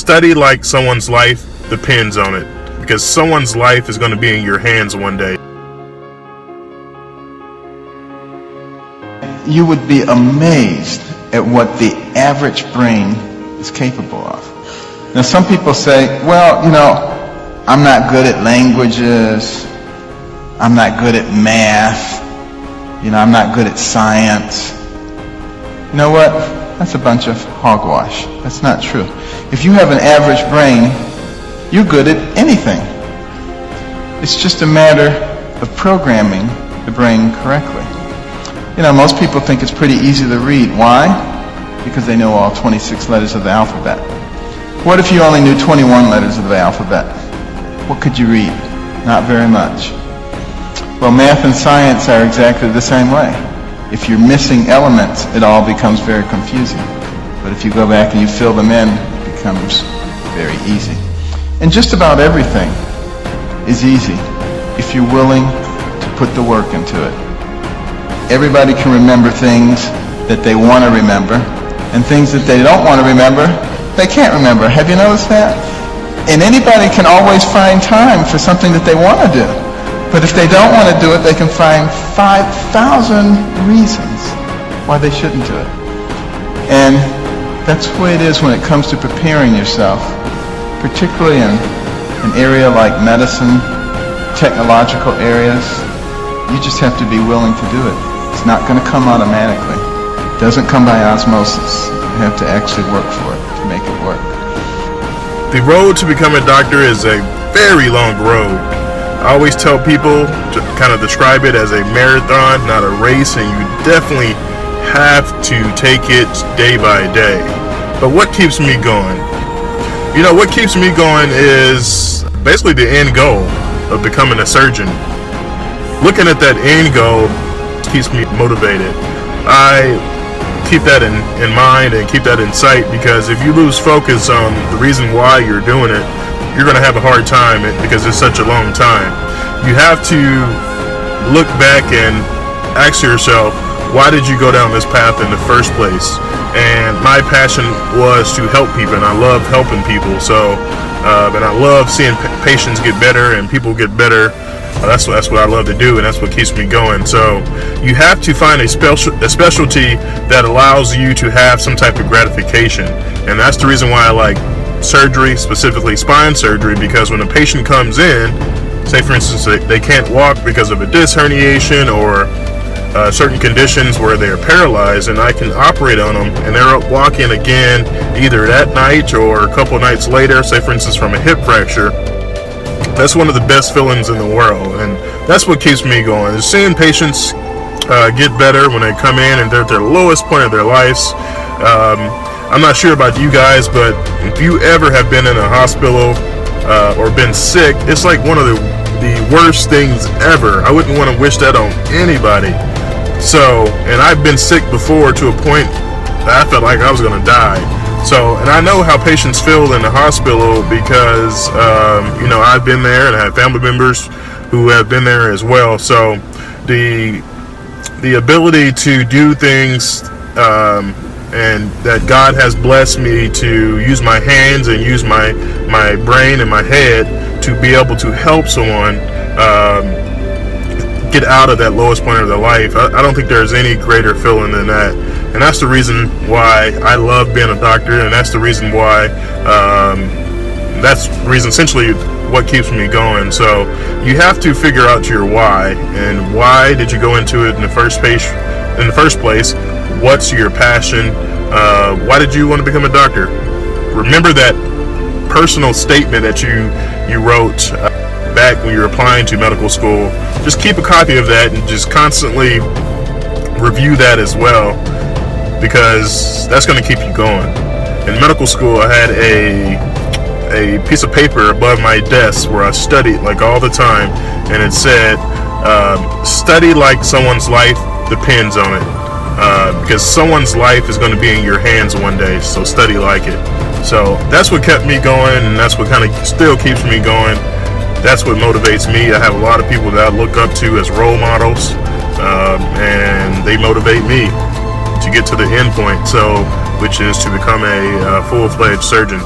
study like someone's life depends on it, because someone's life is going to be in your hands one day. You would be amazed at what the average brain is capable of. Now, some people say, well, I'm not good at languages, I'm not good at math, I'm not good at science. You know what? That's a bunch of hogwash. That's not true. If you have an average brain, you're good at anything. It's just a matter of programming the brain correctly. Most people think it's pretty easy to read. Why? Because they know all 26 letters of the alphabet. What if you only knew 21 letters of the alphabet? What could you read? Not very much. Well, math and science are exactly the same way. If you're missing elements, it all becomes very confusing. But if you go back and you fill them in, it becomes very easy. And just about everything is easy if you're willing to put the work into it. Everybody can remember things that they want to remember, and things that they don't want to remember, they can't remember. Have you noticed that? And anybody can always find time for something that they want to do. But if they don't want to do it, they can find 5,000 reasons why they shouldn't do it. And that's the way it is when it comes to preparing yourself, particularly in an area like medicine, technological areas. You just have to be willing to do it. It's not going to come automatically. It doesn't come by osmosis. You have to actually work for it to make it work. The road to become a doctor is a very long road. I always tell people to kind of describe it as a marathon, not a race, and you definitely have to take it day by day. But what keeps me going? What keeps me going is basically the end goal of becoming a surgeon. Looking at that end goal keeps me motivated. I keep that in mind and keep that in sight, because if you lose focus on the reason why you're doing it, you're going to have a hard time because it's such a long time. You have to look back and ask yourself, why did you go down this path in the first place? And my passion was to help people, and I love helping people. So, and I love seeing patients get better and people get better. That's what I love to do, and that's what keeps me going. So you have to find a specialty that allows you to have some type of gratification, and that's the reason why I like surgery, specifically spine surgery, because when a patient comes in, say for instance they can't walk because of a disc herniation or certain conditions where they're paralyzed, and I can operate on them and they're walking again either that night or a couple nights later, say for instance from a hip fracture. That's one of the best feelings in the world, and that's what keeps me going, is seeing patients get better when they come in and they're at their lowest point of their lives. I'm not sure about you guys, but if you ever have been in a hospital or been sick, it's like one of the worst things ever. I wouldn't want to wish that on anybody. So, and I've been sick before to a point that I felt like I was going to die. So, and I know how patients feel in the hospital because, I've been there and I have family members who have been there as well. So the ability to do things and that God has blessed me to use my hands and use my brain and my head to be able to help someone get out of that lowest point of their life. I don't think there's any greater feeling than that. And that's the reason why I love being a doctor, and that's the reason why, essentially what keeps me going. So you have to figure out your why, and why did you go into it in the first place? What's your passion? Why did you want to become a doctor? Remember that personal statement that you wrote back when you were applying to medical school. Just keep a copy of that and just constantly review that as well, because that's going to keep you going. In medical school, I had a piece of paper above my desk where I studied like all the time, and it said, study like someone's life depends on it, because someone's life is going to be in your hands one day, so study like it. So that's what kept me going, and that's what kind of still keeps me going. That's what motivates me. I have a lot of people that I look up to as role models, and they motivate me to get to the end point, which is to become a full-fledged surgeon.